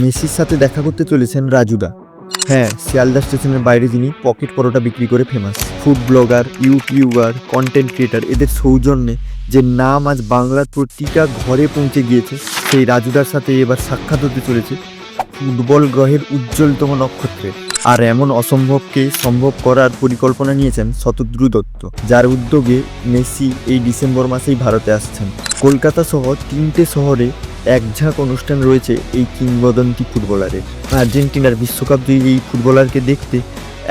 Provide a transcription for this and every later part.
মেসির সাথে দেখা করতে চলেছেন রাজুদা। হ্যাঁ, শিয়ালদা স্টেশনের বাইরে যিনি পকেট পরোটা বিক্রি করে famous food blogger, YouTuber, content creator, এদের সৌজন্যে যে নাম আজ বাংলার প্রতিটা ঘরে পৌঁছে গিয়েছে, সেই রাজুদার সাথে এবার সাক্ষাৎ হতে চলেছে ফুটবল গ্রহের উজ্জ্বলতম নক্ষত্রের। আর এমন অসম্ভবকে সম্ভব করার পরিকল্পনা নিয়েছেন শতদ্রু দত্ত, যার উদ্যোগে মেসি এই ডিসেম্বর মাসেই ভারতে আসছেন। কলকাতা সহ 3টে শহরে একঝাঁক অনুষ্ঠান রয়েছে এই কিংবদন্তি ফুটবলারের। আর্জেন্টিনার বিশ্বকাপ জয়ী এই ফুটবলারকে দেখতে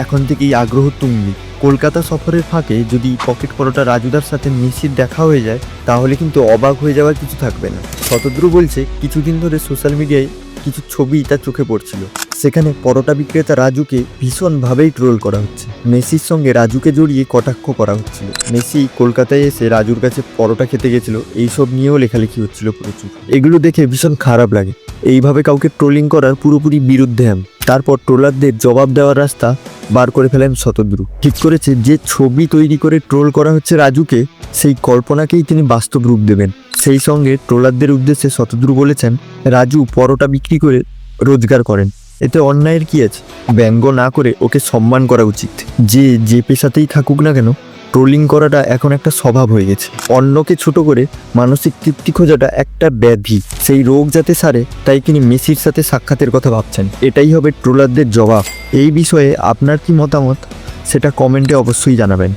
এখন থেকেই আগ্রহ তুঙ্গি। কলকাতা সফরের ফাঁকে যদি পকেট পরোটা রাজুদার সাথে মেসির দেখা হয়ে যায়, তাহলে কিন্তু অবাক হয়ে যাওয়ার কিছু থাকবে না। শতদ্রু বলছে, কিছুদিন ধরে সোশ্যাল মিডিয়ায় কিছু ছবি তার চোখে পড়ছিল, সেখানে পরোটা বিক্রেতা রাজুকে ভীষণভাবেই ট্রোল করা হচ্ছে। মেসির সঙ্গে রাজুকে জড়িয়ে কটাক্ষ করা হচ্ছিল। মেসি কলকাতায় এসে রাজুর কাছে পরোটা খেতে গেছিল, এইসব নিয়েও লেখালেখি হচ্ছিল প্রচুর। এগুলো দেখে ভীষণ খারাপ লাগে। এইভাবে কাউকে ট্রোলিং করার পুরোপুরি বিরুদ্ধে আমি। তারপর ট্রোলারদের জবাব দেওয়ার রাস্তা বার করে ফেলেন শতদ্রু। ঠিক করেছে, যে ছবি তৈরি করে ট্রোল করা হচ্ছে রাজুকে, সেই কল্পনাকেই তিনি বাস্তব রূপ দেবেন। সেই সঙ্গে ট্রোলারদের উদ্দেশ্যে শতদ্রু বলেছেন, রাজু পরোটা বিক্রি করে রোজগার করেন, এতে অন্যায়ের কি আছে? ব্যঙ্গ না করে ওকে সম্মান করা উচিত। যে পেশাতেই থাকুক না কেন, ট্রোলিং করাটা এখন একটা স্বভাব হয়ে গেছে। অন্যকে ছোট করে মানসিক তৃপ্তি খোঁজাটা একটা ব্যাধি। সেই রোগ যাতে সারে, তাই তিনি মেসির সাথে সাক্ষাতের কথা ভাবছেন। এটাই হবে ট্রোলারদের জবাব। এই বিষয়ে আপনার কি মতামত, সেটা কমেন্টে অবশ্যই জানাবেন।